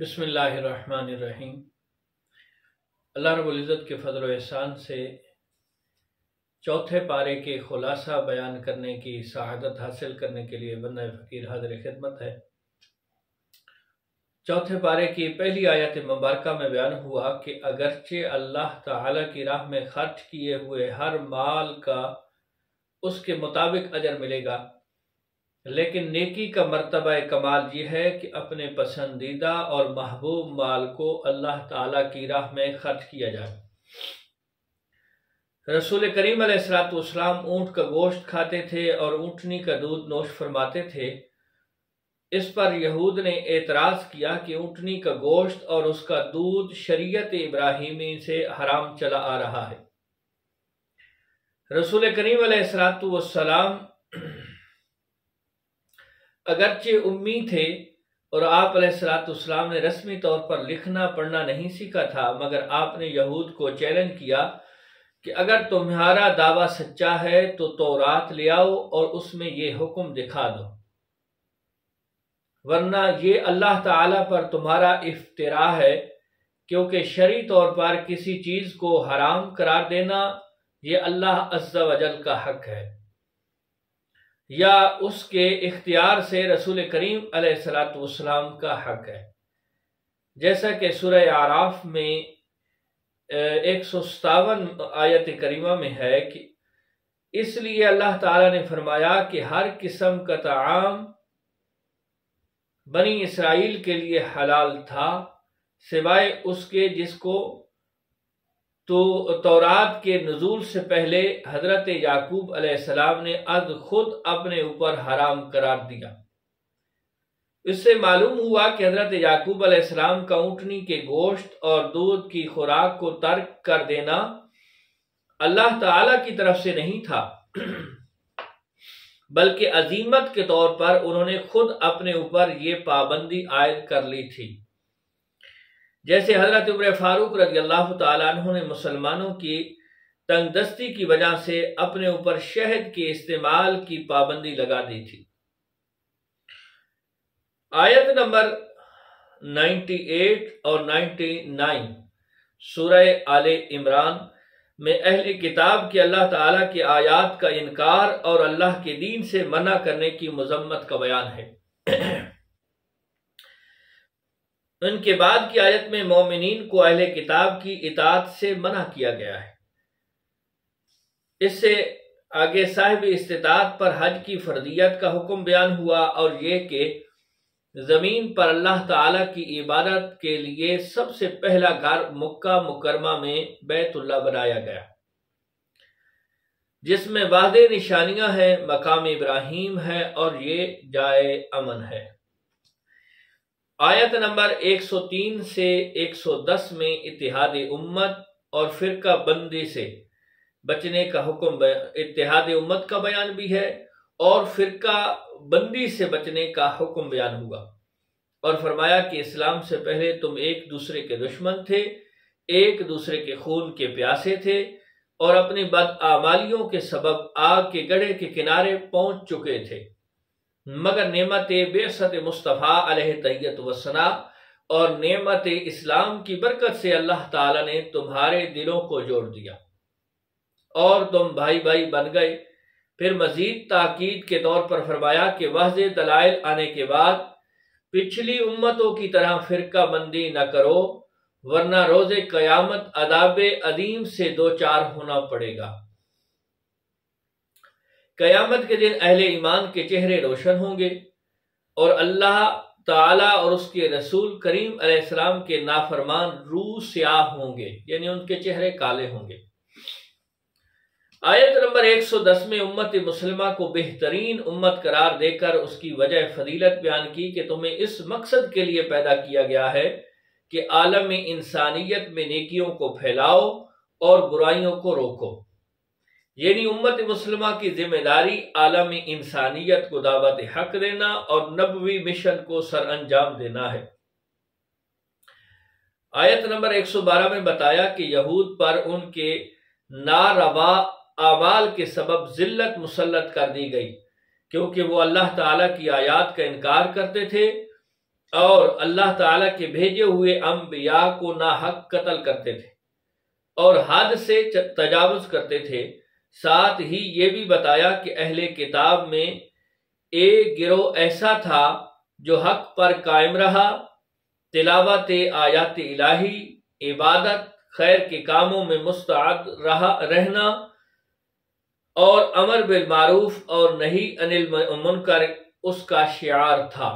بسم اللہ الرحمن الرحیم۔ اللہ رب العزت کے فضل و احسان سے چوتھے پارے کے خلاصہ بیان کرنے کی سعادت حاصل کرنے کے لیے بندہ فقیر حاضر خدمت ہے۔ چوتھے پارے کی پہلی آیت مبارکہ میں بیان ہوا کہ اگرچہ اللہ تعالی کی راہ میں خرچ کیے ہوئے ہر مال کا اس کے مطابق اجر ملے گا، لیکن نیکی کا مرتبہ کمال یہ ہے کہ اپنے پسندیدہ اور محبوب مال کو اللہ تعالیٰ کی راہ میں خرچ کیا جائے۔ رسول کریم علیہ السلام اونٹ کا گوشت کھاتے تھے اور اونٹنی کا دودھ نوش فرماتے تھے۔ اس پر یہود نے اعتراض کیا کہ اونٹنی کا گوشت اور اس کا دودھ شریعت ابراہیمی سے حرام چلا آ رہا ہے۔ رسول کریم علیہ السلام اگرچہ امی تھے اور آپ علیہ السلام نے رسمی طور پر لکھنا پڑھنا نہیں سیکھا تھا، مگر آپ نے یہود کو چیلنج کیا کہ اگر تمہارا دعویٰ سچا ہے تو تورات لے آؤ اور اس میں یہ حکم دکھا دو، ورنہ یہ اللہ تعالیٰ پر تمہارا افتراء ہے، کیونکہ شرعی طور پر کسی چیز کو حرام قرار دینا یہ اللہ عز و جل کا حق ہے یا اس کے اختیار سے رسول کریم علیہ السلام کا حق ہے، جیسا کہ سورہ اعراف میں 157 آیت کریمہ میں ہے کہ اس لیے اللہ تعالیٰ نے فرمایا کہ ہر قسم کا طعام بنی اسرائیل کے لیے حلال تھا سوائے اس کے جس کو تو تورات کے نزول سے پہلے حضرت یعقوب علیہ السلام نے خود اپنے اوپر حرام قرار دیا۔ اس سے معلوم ہوا کہ حضرت یعقوب علیہ السلام کا اونٹنی کے گوشت اور دودھ کی خوراک کو ترک کر دینا اللہ تعالی کی طرف سے نہیں تھا، بلکہ عزیمت کے طور پر انہوں نے خود اپنے اوپر یہ پابندی عائد کر لی تھی، جیسے حضرت عمر فاروق رضی اللہ تعالیٰ عنہ نے مسلمانوں کی تنگ دستی کی وجہ سے اپنے اوپر شہد کے استعمال کی پابندی لگا دی تھی۔ آیت نمبر 98 اور 99 سورہ آل عمران میں اہل کتاب کے اللہ تعالیٰ کی آیات کا انکار اور اللہ کے دین سے منع کرنے کی مذمت کا بیان ہے۔ ان کے بعد کی آیت میں مومنین کو اہل کتاب کی اطاعت سے منع کیا گیا ہے۔ اس سے آگے صاحب استطاعت پر حج کی فرضیت کا حکم بیان ہوا اور یہ کہ زمین پر اللہ تعالیٰ کی عبادت کے لیے سب سے پہلا گھر مکہ مکرمہ میں بیت اللہ بنایا گیا، جس میں واضح نشانیاں ہیں، مقام ابراہیم ہے اور یہ جائے امن ہے۔ آیت نمبر 103 سے 110 میں اتحاد امت اور فرقہ بندی سے بچنے کا حکم، اتحاد امت کا بیان بھی ہے اور فرقہ بندی سے بچنے کا حکم بیان ہوا، اور فرمایا کہ اسلام سے پہلے تم ایک دوسرے کے دشمن تھے، ایک دوسرے کے خون کے پیاسے تھے اور اپنی بدعمالیوں کے سبب آگ کے گڑھے کے کنارے پہنچ چکے تھے، مگر نعمت بعثت مصطفیٰ علیہ تحیت وثنا اور نعمت اسلام کی برکت سے اللہ تعالیٰ نے تمہارے دلوں کو جوڑ دیا اور تم بھائی بھائی بن گئے۔ پھر مزید تاکید کے طور پر فرمایا کہ واضح دلائل آنے کے بعد پچھلی امتوں کی طرح فرقہ بندی نہ کرو، ورنہ روز قیامت عذاب عظیم سے دوچار ہونا پڑے گا۔ قیامت کے دن اہل ایمان کے چہرے روشن ہوں گے اور اللہ تعالیٰ اور اس کے رسول کریم علیہ السلام کے نافرمان روح سیاہ ہوں گے، یعنی ان کے چہرے کالے ہوں گے۔ آیت نمبر 110 میں امت مسلمہ کو بہترین امت قرار دے کر اس کی وجہ فضیلت بیان کی کہ تمہیں اس مقصد کے لیے پیدا کیا گیا ہے کہ عالم انسانیت میں نیکیوں کو پھیلاؤ اور برائیوں کو روکو، یعنی امت مسلمہ کی ذمہ داری عالم انسانیت کو دعوت حق دینا اور نبوی مشن کو سر انجام دینا ہے۔ آیت نمبر 112 میں بتایا کہ یہود پر ان کے ناروا اعمال کے سبب ذلت مسلط کر دی گئی، کیونکہ وہ اللہ تعالیٰ کی آیات کا انکار کرتے تھے اور اللہ تعالیٰ کے بھیجے ہوئے انبیاء کو ناحق قتل کرتے تھے اور حد سے تجاوز کرتے تھے۔ ساتھ ہی یہ بھی بتایا کہ اہل کتاب میں ایک گروہ ایسا تھا جو حق پر قائم رہا، تلاوت آیات الہی، عبادت، خیر کے کاموں میں مستعد رہنا اور امر بالمعروف اور نہی عن المنکر اس کا شعار تھا۔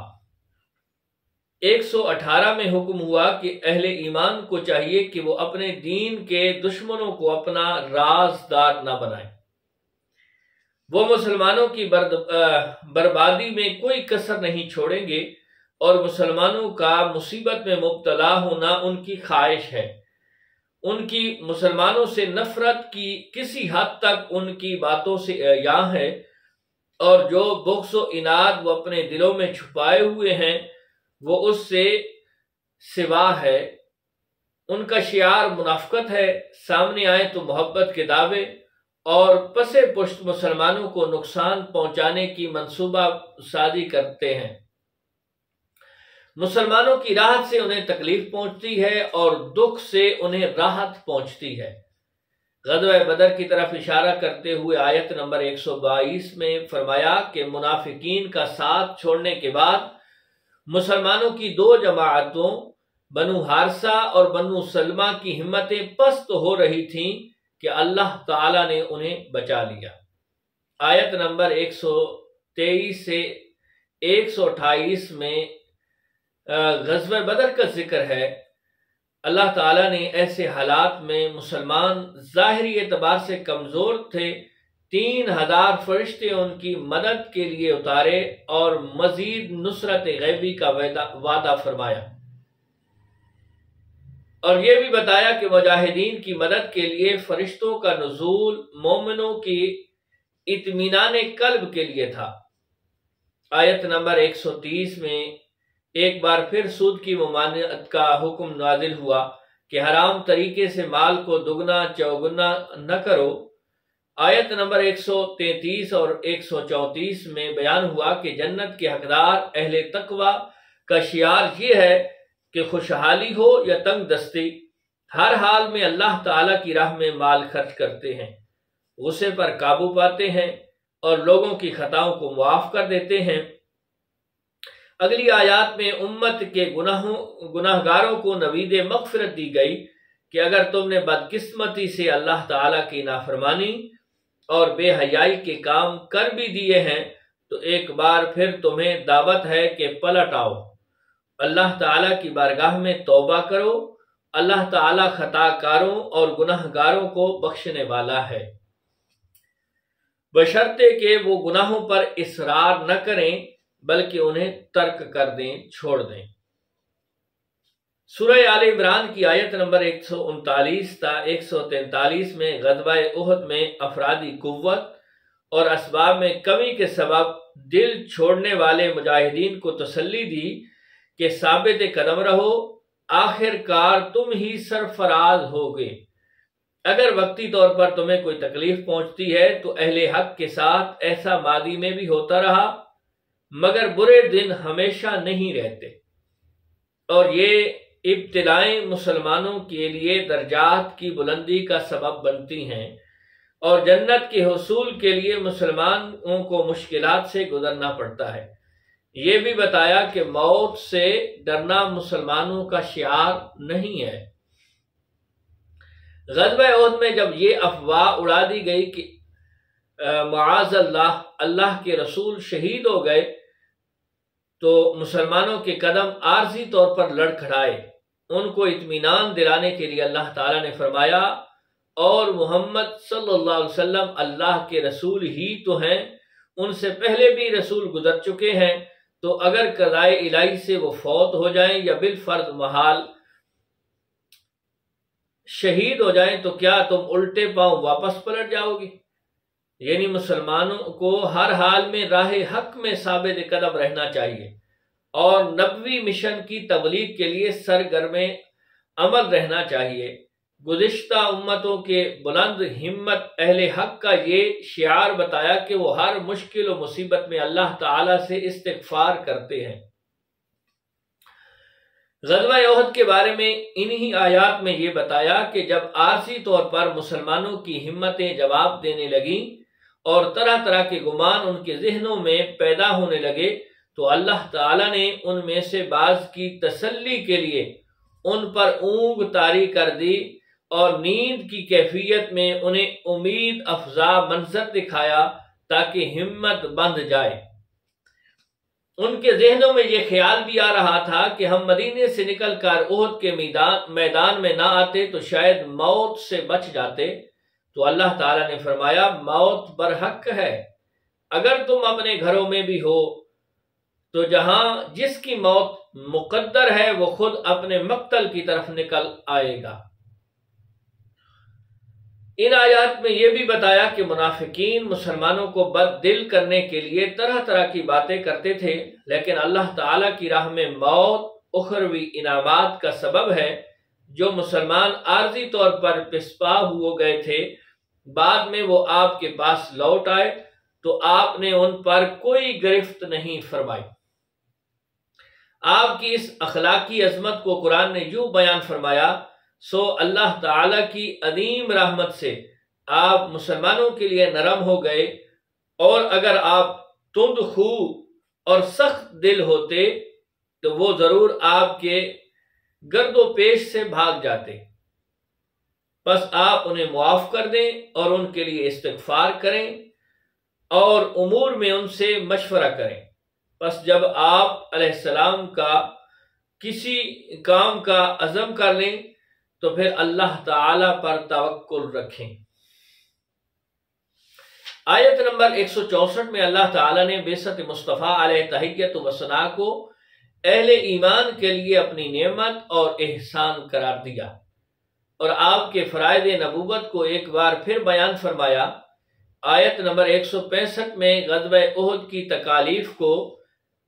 118 میں حکم ہوا کہ اہل ایمان کو چاہیے کہ وہ اپنے دین کے دشمنوں کو اپنا رازدار نہ بنائیں۔ وہ مسلمانوں کی بربادی میں کوئی کسر نہیں چھوڑیں گے اور مسلمانوں کا مصیبت میں مبتلا ہونا ان کی خواہش ہے۔ ان کی مسلمانوں سے نفرت کی کسی حد تک ان کی باتوں سے عیاں ہے، اور جو بغض و عناد وہ اپنے دلوں میں چھپائے ہوئے ہیں وہ اس سے سوا ہے۔ ان کا شعار منافقت ہے، سامنے آئے تو محبت کے دعوے اور پس پشت مسلمانوں کو نقصان پہنچانے کی منصوبہ سازی کرتے ہیں۔ مسلمانوں کی راحت سے انہیں تکلیف پہنچتی ہے اور دکھ سے انہیں راحت پہنچتی ہے۔ غزوہ بدر کی طرف اشارہ کرتے ہوئے آیت نمبر 122 میں فرمایا کہ منافقین کا ساتھ چھوڑنے کے بعد مسلمانوں کی دو جماعتوں بنو حارثہ اور بنو سلمہ کی ہمتیں پست ہو رہی تھیں کہ اللہ تعالیٰ نے انہیں بچا لیا۔ آیت نمبر 123 سے 128 میں غزوہ بدر کا ذکر ہے۔ اللہ تعالیٰ نے ایسے حالات میں مسلمان ظاہری اعتبار سے کمزور تھے، 3000 فرشتے ان کی مدد کے لیے اتارے اور مزید نصرت غیبی کا وعدہ فرمایا، اور یہ بھی بتایا کہ مجاہدین کی مدد کے لیے فرشتوں کا نزول مومنوں کی اطمینان قلب کے لیے تھا۔ آیت نمبر 130 میں ایک بار پھر سود کی ممانعت کا حکم نازل ہوا کہ حرام طریقے سے مال کو دگنا چوگنا نہ کرو۔ آیت نمبر 133 اور 134 میں بیان ہوا کہ جنت کے حقدار اہل تقوی کا شعار یہ ہے کہ خوشحالی ہو یا تنگ دستی، ہر حال میں اللہ تعالیٰ کی راہ میں مال خرچ کرتے ہیں، غصے پر قابو پاتے ہیں اور لوگوں کی خطاؤں کو معاف کر دیتے ہیں۔ اگلی آیات میں امت کے گناہگاروں کو نوید مغفرت دی گئی کہ اگر تم نے بدقسمتی سے اللہ تعالیٰ کی نافرمانی اور بے حیائی کے کام کر بھی دیے ہیں تو ایک بار پھر تمہیں دعوت ہے کہ پلٹ آؤ، اللہ تعالیٰ کی بارگاہ میں توبہ کرو، اللہ تعالیٰ خطا کاروں اور گناہگاروں کو بخشنے والا ہے، بشرطے کہ وہ گناہوں پر اصرار نہ کریں بلکہ انہیں ترک کر دیں، چھوڑ دیں۔ سورہ آل عمران کی آیت نمبر 139 تا 143 میں غزوہ احد میں افرادی قوت اور اسباب میں کمی کے سبب دل چھوڑنے والے مجاہدین کو تسلی دی کہ ثابت قدم رہو، آخر کار تم ہی سرفراز ہوگے۔ اگر وقتی طور پر تمہیں کوئی تکلیف پہنچتی ہے تو اہل حق کے ساتھ ایسا ماضی میں بھی ہوتا رہا، مگر برے دن ہمیشہ نہیں رہتے، اور یہ ابتلائیں مسلمانوں کے لیے درجات کی بلندی کا سبب بنتی ہیں، اور جنت کے حصول کے لیے مسلمانوں کو مشکلات سے گزرنا پڑتا ہے۔ یہ بھی بتایا کہ موت سے ڈرنا مسلمانوں کا شعار نہیں ہے۔ غزوہ احد میں جب یہ افواہ اڑا دی گئی کہ معاذ اللہ اللہ کے رسول شہید ہو گئے تو مسلمانوں کے قدم عارضی طور پر لڑکھڑائے۔ ان کو اطمینان دلانے کے لیے اللہ تعالیٰ نے فرمایا اور محمد صلی اللہ علیہ وسلم اللہ کے رسول ہی تو ہیں، ان سے پہلے بھی رسول گزر چکے ہیں، تو اگر قضائے الہی سے وہ فوت ہو جائیں یا بالفرض محال شہید ہو جائیں تو کیا تم الٹے پاؤں واپس پلٹ جاؤ گی؟ یعنی مسلمانوں کو ہر حال میں راہ حق میں ثابت قدم رہنا چاہیے اور نبوی مشن کی تبلیغ کے لیے سرگرم عمل رہنا چاہیے۔ گزشتہ امتوں کے بلند ہمت اہل حق کا یہ شعار بتایا کہ وہ ہر مشکل و مصیبت میں اللہ تعالیٰ سے استغفار کرتے ہیں۔ غزوہ احد کے بارے میں انہی آیات میں یہ بتایا کہ جب عارضی طور پر مسلمانوں کی ہمتیں جواب دینے لگیں اور طرح طرح کے گمان ان کے ذہنوں میں پیدا ہونے لگے تو اللہ تعالیٰ نے ان میں سے بعض کی تسلی کے لیے ان پر اونگ طاری کر دی اور نیند کی کیفیت میں انہیں امید افزا منظر دکھایا تاکہ ہمت بندھ جائے۔ ان کے ذہنوں میں یہ خیال بھی آ رہا تھا کہ ہم مدینے سے نکل کر احد کے میدان میں نہ آتے تو شاید موت سے بچ جاتے، تو اللہ تعالیٰ نے فرمایا موت برحق ہے، اگر تم اپنے گھروں میں بھی ہو تو جہاں جس کی موت مقدر ہے وہ خود اپنے مقتل کی طرف نکل آئے گا۔ ان آیات میں یہ بھی بتایا کہ منافقین مسلمانوں کو بد دل کرنے کے لیے طرح طرح کی باتیں کرتے تھے، لیکن اللہ تعالیٰ کی راہ میں موت اخروی انعامات کا سبب ہے۔ جو مسلمان عارضی طور پر پسپا ہو گئے تھے، بعد میں وہ آپ کے پاس لوٹ آئے تو آپ نے ان پر کوئی گرفت نہیں فرمائی۔ آپ کی اس اخلاقی عظمت کو قرآن نے یوں بیان فرمایا، سو اللہ تعالی کی عظیم رحمت سے آپ مسلمانوں کے لیے نرم ہو گئے، اور اگر آپ تند خو اور سخت دل ہوتے تو وہ ضرور آپ کے گرد و پیش سے بھاگ جاتے، بس آپ انہیں معاف کر دیں اور ان کے لیے استغفار کریں اور امور میں ان سے مشورہ کریں۔ بس جب آپ علیہ السلام کا کسی کام کا عزم کر لیں تو پھر اللہ تعالی پر توکل رکھیں۔ آیت نمبر 164 میں اللہ تعالی نے بعثت مصطفیٰ علیہ تحیت و ثنا کو اہل ایمان کے لیے اپنی نعمت اور احسان قرار دیا اور آپ کے فرائض نبوت کو ایک بار پھر بیان فرمایا۔ آیت نمبر 165 میں غزوہ احد کی تکالیف کو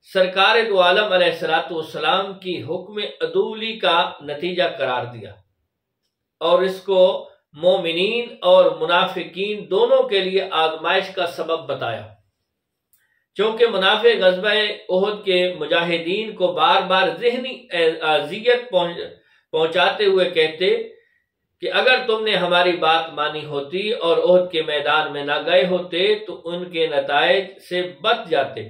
سرکار دو عالم علیہ السلام کی حکم عدولی کا نتیجہ قرار دیا اور اس کو مومنین اور منافقین دونوں کے لیے آزمائش کا سبب بتایا، چونکہ منافق غزوہ احد کے مجاہدین کو بار بار ذہنی اذیت پہنچاتے ہوئے کہتے کہ اگر تم نے ہماری بات مانی ہوتی اور احد کے میدان میں نہ گئے ہوتے تو ان کے نتائج سے بچ جاتے۔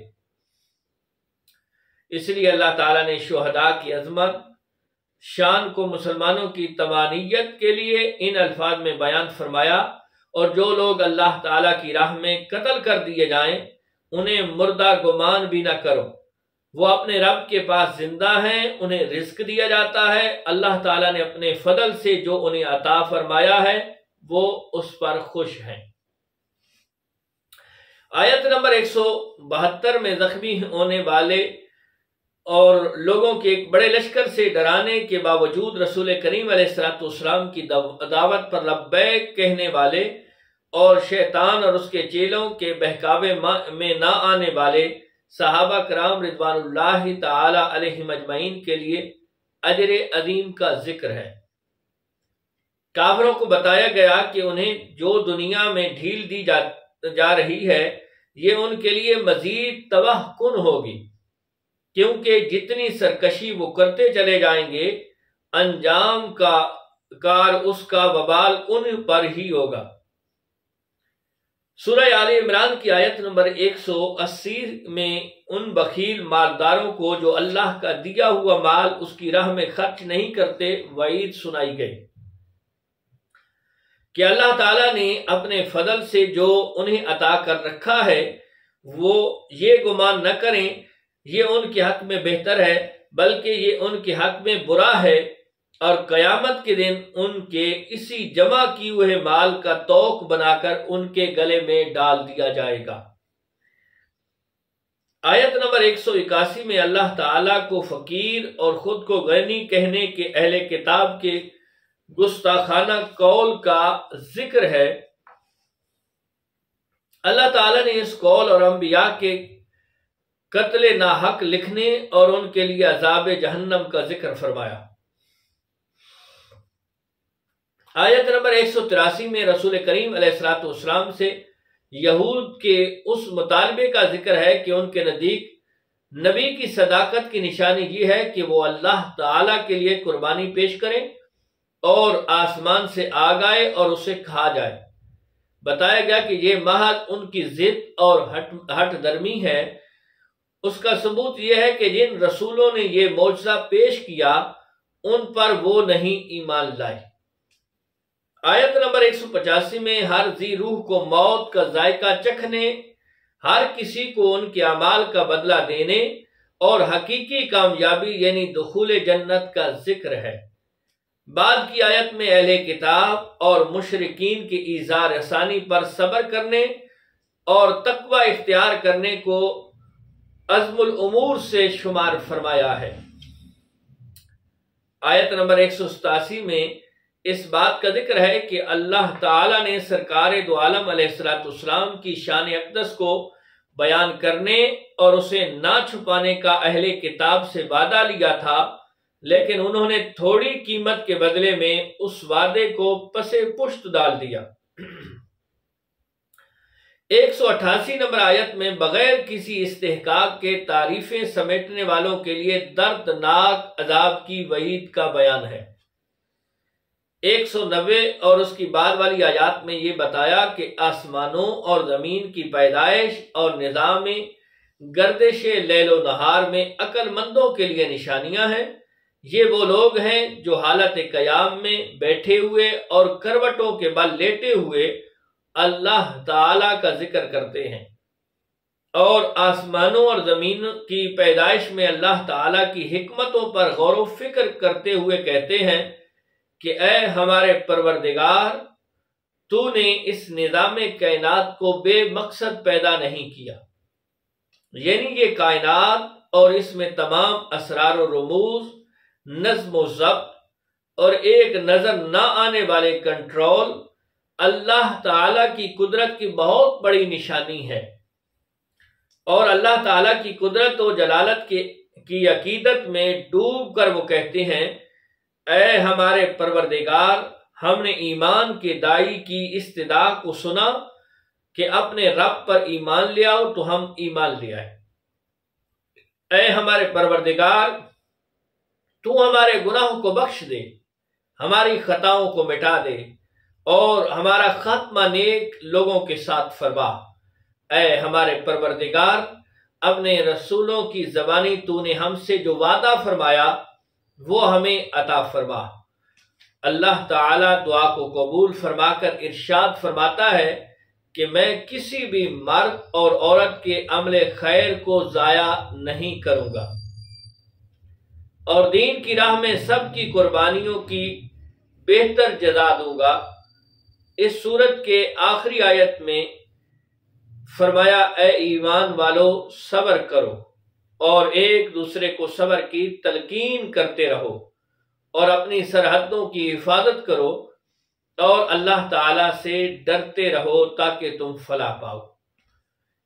اس لیے اللہ تعالیٰ نے شہداء کی عظمت شان کو مسلمانوں کی تمانیت کے لیے ان الفاظ میں بیان فرمایا، اور جو لوگ اللہ تعالیٰ کی راہ میں قتل کر دیے جائیں انہیں مردہ گمان بھی نہ کرو، وہ اپنے رب کے پاس زندہ ہیں، انہیں رزق دیا جاتا ہے، اللہ تعالیٰ نے اپنے فضل سے جو انہیں عطا فرمایا ہے وہ اس پر خوش ہیں۔ آیت نمبر 172 میں زخمی ہونے والے اور لوگوں کے ایک بڑے لشکر سے ڈرانے کے باوجود رسول کریم علیہ السلام کی دعوت پر لبیک کہنے والے اور شیطان اور اس کے چیلوں کے بہکاوے میں نہ آنے والے صحابہ کرام رضوان اللہ تعالی علیہم اجمعین کے لیے اجر عظیم کا ذکر ہے۔ کافروں کو بتایا گیا کہ انہیں جو دنیا میں ڈھیل دی جا رہی ہے یہ ان کے لیے مزید تباہ کن ہوگی، کیونکہ جتنی سرکشی وہ کرتے چلے جائیں گے انجام کار اس کا وبال ان پر ہی ہوگا۔ سورہ آل عمران کی آیت نمبر 180 میں ان بخیل مالداروں کو جو اللہ کا دیا ہوا مال اس کی راہ میں خرچ نہیں کرتے وعید سنائی گئی کہ اللہ تعالیٰ نے اپنے فضل سے جو انہیں عطا کر رکھا ہے وہ یہ گمان نہ کریں یہ ان کے حق میں بہتر ہے، بلکہ یہ ان کے حق میں برا ہے، اور قیامت کے دن ان کے اسی جمع کیے ہوئے مال کا توق بنا کر ان کے گلے میں ڈال دیا جائے گا۔ آیت نمبر 181 میں اللہ تعالیٰ کو فقیر اور خود کو غنی کہنے کے اہل کتاب کے گستاخانہ قول کا ذکر ہے۔ اللہ تعالیٰ نے اس قول اور انبیاء کے قتل ناحق لکھنے اور ان کے لیے عذاب جہنم کا ذکر فرمایا۔ آیت نمبر 183 میں رسول کریم علیہ السلام سے یہود کے اس مطالبے کا ذکر ہے کہ ان کے نزدیک نبی کی صداقت کی نشانی یہ ہے کہ وہ اللہ تعالی کے لیے قربانی پیش کرے اور آسمان سے آگ آئے اور اسے کھا جائے۔ بتایا گیا کہ یہ محض ان کی ضد اور ہٹ درمی ہے۔ اس کا ثبوت یہ ہے کہ جن رسولوں نے یہ معجزہ پیش کیا ان پر وہ نہیں ایمان لائے۔ آیت نمبر 185 میں ہر ذی روح کو موت کا ذائقہ چکھنے، ہر کسی کو ان کے اعمال کا بدلہ دینے اور حقیقی کامیابی یعنی دخول جنت کا ذکر ہے۔ بعد کی آیت میں اہل کتاب اور مشرکین کی ایذا رسانی پر صبر کرنے اور تقوی اختیار کرنے کو عزم الامور سے شمار فرمایا ہے۔ آیت نمبر 187 میں اس بات کا ذکر ہے کہ اللہ تعالی نے سرکار دو عالم علیہ السلام کی شان اقدس کو بیان کرنے اور اسے نہ چھپانے کا اہل کتاب سے وعدہ لیا تھا، لیکن انہوں نے تھوڑی قیمت کے بدلے میں اس وعدے کو پسے پشت ڈال دیا۔ 188 نمبر آیت میں بغیر کسی استحقاق کے تعریفیں سمیٹنے والوں کے لیے دردناک عذاب کی وعید کا بیان ہے۔ 190 اور اس کی بعد والی آیات میں یہ بتایا کہ آسمانوں اور زمین کی پیدائش اور نظام گردش لیل و نہار میں عقل مندوں کے لیے نشانیاں ہیں۔ یہ وہ لوگ ہیں جو حالت قیام میں بیٹھے ہوئے اور کروٹوں کے بل لیٹے ہوئے اللہ تعالی کا ذکر کرتے ہیں، اور آسمانوں اور زمین کی پیدائش میں اللہ تعالی کی حکمتوں پر غور و فکر کرتے ہوئے کہتے ہیں کہ اے ہمارے پروردگار، تو نے اس نظام کائنات کو بے مقصد پیدا نہیں کیا، یعنی یہ کائنات اور اس میں تمام اسرار و رموز، نظم و ضبط اور ایک نظر نہ آنے والے کنٹرول اللہ تعالی کی قدرت کی بہت بڑی نشانی ہے۔ اور اللہ تعالی کی قدرت و جلالت کی عقیدت میں ڈوب کر وہ کہتے ہیں، اے ہمارے پروردگار، ہم نے ایمان کے داعی کی استدعا کو سنا کہ اپنے رب پر ایمان لے آؤ تو ہم ایمان لے آئے۔ اے ہمارے پروردگار، تو ہمارے گناہوں کو بخش دے، ہماری خطاؤں کو مٹا دے اور ہمارا خاتمہ نیک لوگوں کے ساتھ فرما۔ اے ہمارے پروردگار، اپنے رسولوں کی زبانی تو نے ہم سے جو وعدہ فرمایا وہ ہمیں عطا فرما۔ اللہ تعالی دعا کو قبول فرما کر ارشاد فرماتا ہے کہ میں کسی بھی مرد اور عورت کے عمل خیر کو ضائع نہیں کروں گا، اور دین کی راہ میں سب کی قربانیوں کی بہتر جزا دوں گا۔ اس سورت کے آخری آیت میں فرمایا، اے ایمان والو، صبر کرو اور ایک دوسرے کو صبر کی تلقین کرتے رہو اور اپنی سرحدوں کی حفاظت کرو اور اللہ تعالی سے ڈرتے رہو تاکہ تم فلاح پاؤ۔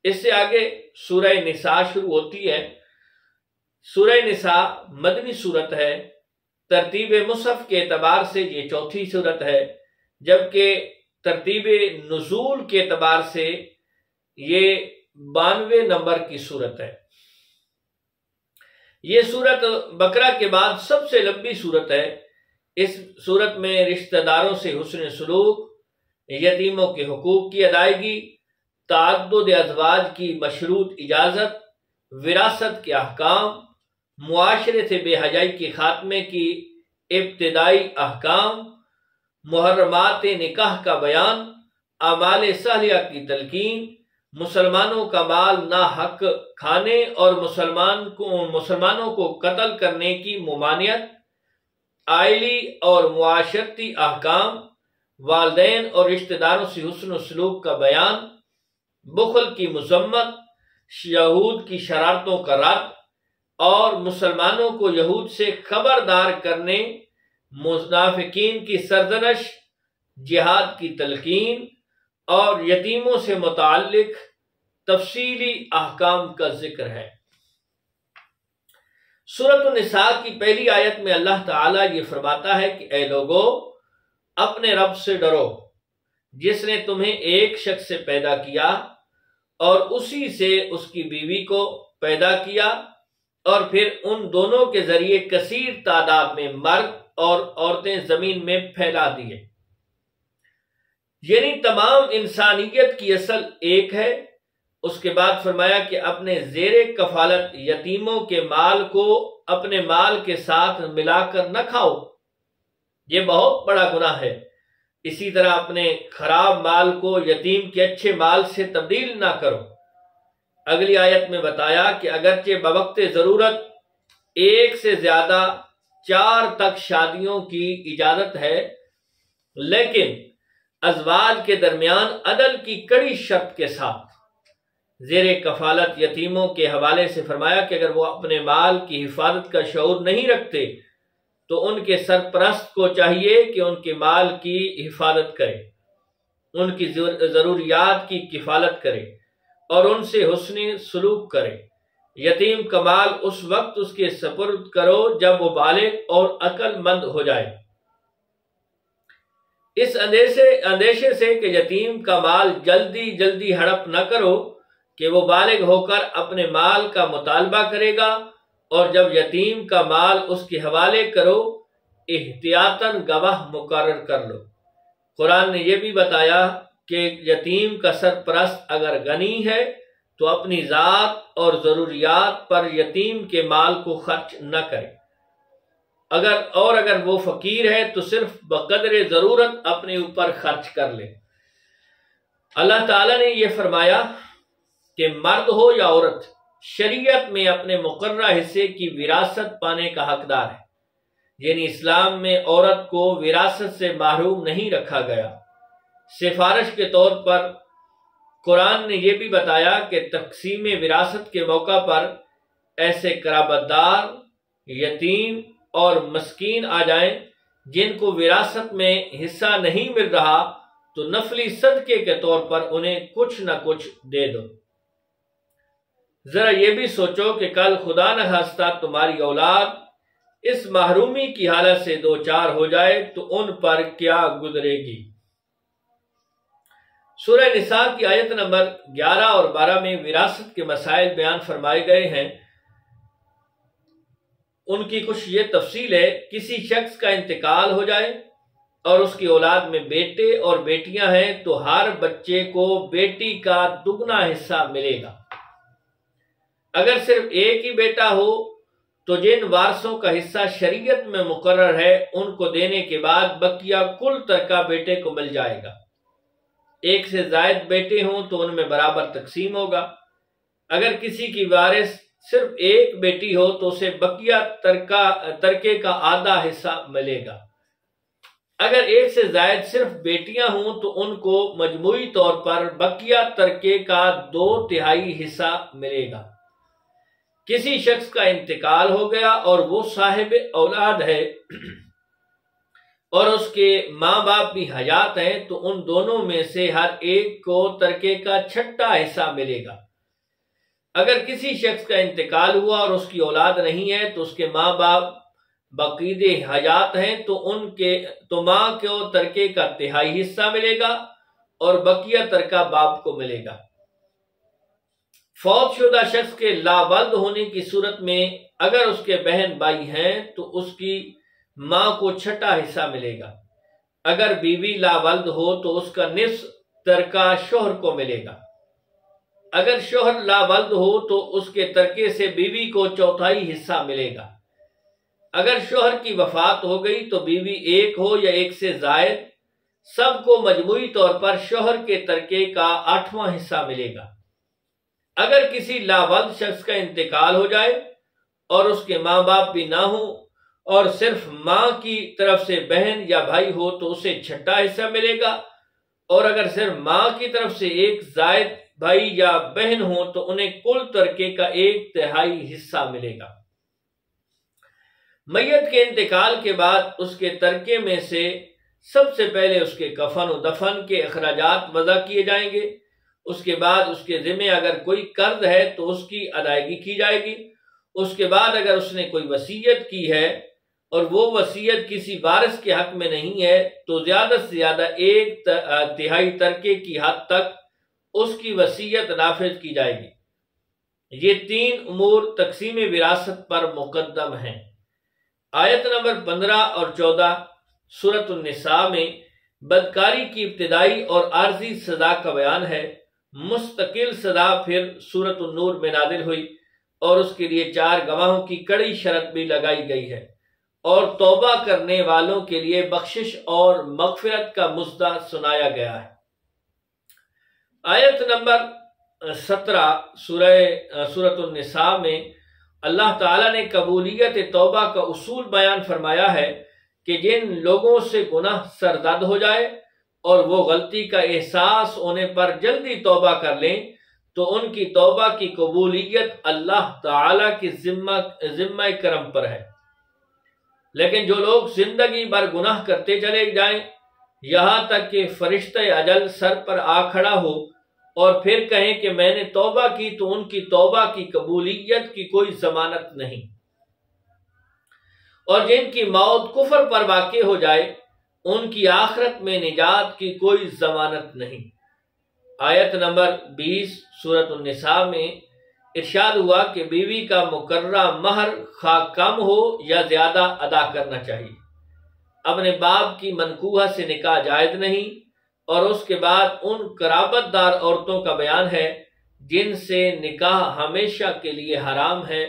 اس سے آگے سورہ نساء شروع ہوتی ہے۔ سورہ نساء مدنی سورت ہے۔ ترتیب مصحف کے اعتبار سے یہ چوتھی سورت ہے، جبکہ ترتیب نزول کے اعتبار سے یہ 92 نمبر کی سورت ہے۔ یہ سورت بقرہ کے بعد سب سے لمبی سورت ہے۔ اس سورت میں رشتہ داروں سے حسن سلوک، یتیموں کے حقوق کی ادائیگی، تعدد ازواج کی مشروط اجازت، وراثت کے احکام، معاشرے سے بے حیائی کے خاتمے کی ابتدائی احکام، محرمات نکاح کا بیان، اعمال صالحہ کی تلقین، مسلمانوں کا مال ناحق کھانے اور مسلمانوں کو قتل کرنے کی ممانعت، آئلی اور معاشرتی احکام، والدین اور رشتہ داروں سے حسن و سلوک کا بیان، بخل کی مذمت، یہود کی شرارتوں کا رد اور مسلمانوں کو یہود سے خبردار کرنے، منافقین کی سرزنش، جہاد کی تلقین اور یتیموں سے متعلق تفصیلی احکام کا ذکر ہے۔ سورۃ النساء کی پہلی آیت میں اللہ تعالیٰ یہ فرماتا ہے کہ اے لوگو، اپنے رب سے ڈرو جس نے تمہیں ایک شخص سے پیدا کیا اور اسی سے اس کی بیوی کو پیدا کیا اور پھر ان دونوں کے ذریعے کثیر تعداد میں مرد اور عورتیں زمین میں پھیلا دیے۔ یعنی تمام انسانیت کی اصل ایک ہے۔ اس کے بعد فرمایا کہ اپنے زیر کفالت یتیموں کے مال کو اپنے مال کے ساتھ ملا کر نہ کھاؤ، یہ بہت بڑا گناہ ہے۔ اسی طرح اپنے خراب مال کو یتیم کے اچھے مال سے تبدیل نہ کرو۔ اگلی آیت میں بتایا کہ اگرچہ بوقت ضرورت 1 سے زیادہ 4 تک شادیوں کی اجازت ہے، لیکن ازواج کے درمیان عدل کی کڑی شرط کے ساتھ۔ زیر کفالت یتیموں کے حوالے سے فرمایا کہ اگر وہ اپنے مال کی حفاظت کا شعور نہیں رکھتے تو ان کے سرپرست کو چاہیے کہ ان کے مال کی حفاظت کرے، ان کی ضروریات کی کفالت کرے اور ان سے حسن سلوک کرے۔ یتیم کا مال اس وقت اس کے سپرد کرو جب وہ بالغ اور عقل مند ہو جائے۔ اس اندیشے سے کہ یتیم کا مال جلدی ہڑپ نہ کرو کہ وہ بالغ ہو کر اپنے مال کا مطالبہ کرے گا، اور جب یتیم کا مال اس کے حوالے کرو احتیاطاً گواہ مقرر کر لو۔ قرآن نے یہ بھی بتایا کہ یتیم کا سرپرست اگر غنی ہے تو اپنی ذات اور ضروریات پر یتیم کے مال کو خرچ نہ کرے، اگر وہ فقیر ہے تو صرف بقدر ضرورت اپنے اوپر خرچ کر لے۔ اللہ تعالیٰ نے یہ فرمایا کہ مرد ہو یا عورت شریعت میں اپنے مقررہ حصے کی وراثت پانے کا حقدار ہے، یعنی اسلام میں عورت کو وراثت سے محروم نہیں رکھا گیا۔ سفارش کے طور پر قرآن نے یہ بھی بتایا کہ تقسیم وراثت کے موقع پر ایسے قرابت دار، یتیم اور مسکین آ جائیں جن کو وراثت میں حصہ نہیں مل رہا تو نفلی صدقے کے طور پر انہیں کچھ نہ کچھ دے دو۔ ذرا یہ بھی سوچو کہ کل خدا نہ خواستہ تمہاری اولاد اس محرومی کی حالت سے دوچار ہو جائے تو ان پر کیا گزرے گی۔ سورہ نساء کی آیت نمبر 11 اور 12 میں وراثت کے مسائل بیان فرمائے گئے ہیں۔ ان کی کچھ یہ تفصیل ہے، کسی شخص کا انتقال ہو جائے اور اس کی اولاد میں بیٹے اور بیٹیاں ہیں تو ہر بچے کو بیٹی کا دگنا حصہ ملے گا۔ اگر صرف ایک ہی بیٹا ہو تو جن وارثوں کا حصہ شریعت میں مقرر ہے ان کو دینے کے بعد بقیہ کل ترکہ بیٹے کو مل جائے گا۔ 1 سے زائد بیٹے ہوں تو ان میں برابر تقسیم ہوگا۔ اگر کسی کی وارث صرف ایک بیٹی ہو تو اسے بقیہ ترکے کا آدھا حصہ ملے گا۔ اگر 1 سے زائد صرف بیٹیاں ہوں تو ان کو مجموعی طور پر بقیہ ترکے کا 2/3 حصہ ملے گا۔ کسی شخص کا انتقال ہو گیا اور وہ صاحب اولاد ہے اور اس کے ماں باپ بھی حیات ہیں تو ان دونوں میں سے ہر ایک کو ترکے کا 6واں حصہ ملے گا۔ اگر کسی شخص کا انتقال ہوا اور اس کی اولاد نہیں ہے تو اس کے ماں باپ باقید حیات ہیں تو ماں کو ترکے کا 1/3 حصہ ملے گا اور بقیہ ترکہ باپ کو ملے گا۔ فوت شدہ شخص کے لاولد ہونے کی صورت میں اگر اس کے بہن بھائی ہیں تو اس کی ماں کو 6واں حصہ ملے گا۔ اگر بیوی لاولد ہو تو اس کا نصف ترکہ شوہر کو ملے گا۔ اگر شوہر لاولد ہو تو اس کے ترکے سے بیوی کو 1/4 حصہ ملے گا۔ اگر شوہر کی وفات ہو گئی تو بیوی 1 ہو یا 1 سے زائد سب کو مجموعی طور پر شوہر کے ترکے کا 8واں حصہ ملے گا۔ اگر کسی لاولد شخص کا انتقال ہو جائے اور اس کے ماں باپ بھی نہ ہوں اور صرف ماں کی طرف سے بہن یا بھائی ہو تو اسے 6واں حصہ ملے گا، اور اگر صرف ماں کی طرف سے 1 زائد بھائی یا بہن ہو تو انہیں کل ترکے کا 1/3 حصہ ملے گا۔ میت کے انتقال کے بعد اس کے ترکے میں سے سب سے پہلے اس کے کفن و دفن کے اخراجات وضع کیے جائیں گے۔ اس کے بعد اس کے ذمہ اگر کوئی قرض ہے تو اس کی ادائیگی کی جائے گی۔ اس کے بعد اگر اس نے کوئی وصیت کی ہے اور وہ وصیت کسی وارث کے حق میں نہیں ہے تو زیادہ سے زیادہ 1/3 ترکے کی حد تک اس کی وصیت نافذ کی جائے گی۔ یہ تین امور تقسیم وراثت پر مقدم ہیں۔ آیت نمبر 15 اور 14 سورۃ النساء میں بدکاری کی ابتدائی اور عارضی سزا کا بیان ہے۔ مستقل سزا پھر سورۃ النور میں نازل ہوئی اور اس کے لیے 4 گواہوں کی کڑی شرط بھی لگائی گئی ہے، اور توبہ کرنے والوں کے لیے بخشش اور مغفرت کا مژدہ سنایا گیا ہے۔ آیت نمبر 17 سورۃ النساء میں اللہ تعالیٰ نے قبولیت توبہ کا اصول بیان فرمایا ہے کہ جن لوگوں سے گناہ سرزد ہو جائے اور وہ غلطی کا احساس ہونے پر جلدی توبہ کر لیں تو ان کی توبہ کی قبولیت اللہ تعالیٰ کی ذمہ کرم پر ہے۔ لیکن جو لوگ زندگی بھر گناہ کرتے چلے جائیں یہاں تک کہ فرشتہ اجل سر پر آ کھڑا ہو اور پھر کہیں کہ میں نے توبہ کی، تو ان کی توبہ کی قبولیت کی کوئی ضمانت نہیں، اور جن کی موت کفر پر واقع ہو جائے ان کی آخرت میں نجات کی کوئی ضمانت نہیں۔ آیت نمبر 20 سورۃ النساء میں ارشاد ہوا کہ بیوی کا مقررہ مہر خواہ کم ہو یا زیادہ ادا کرنا چاہیے۔ اپنے باپ کی منکوحہ سے نکاح جائز نہیں، اور اس کے بعد ان قرابت دار عورتوں کا بیان ہے جن سے نکاح ہمیشہ کے لیے حرام ہے،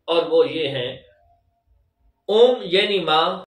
اور وہ یہ ہیں: یعنی ماں،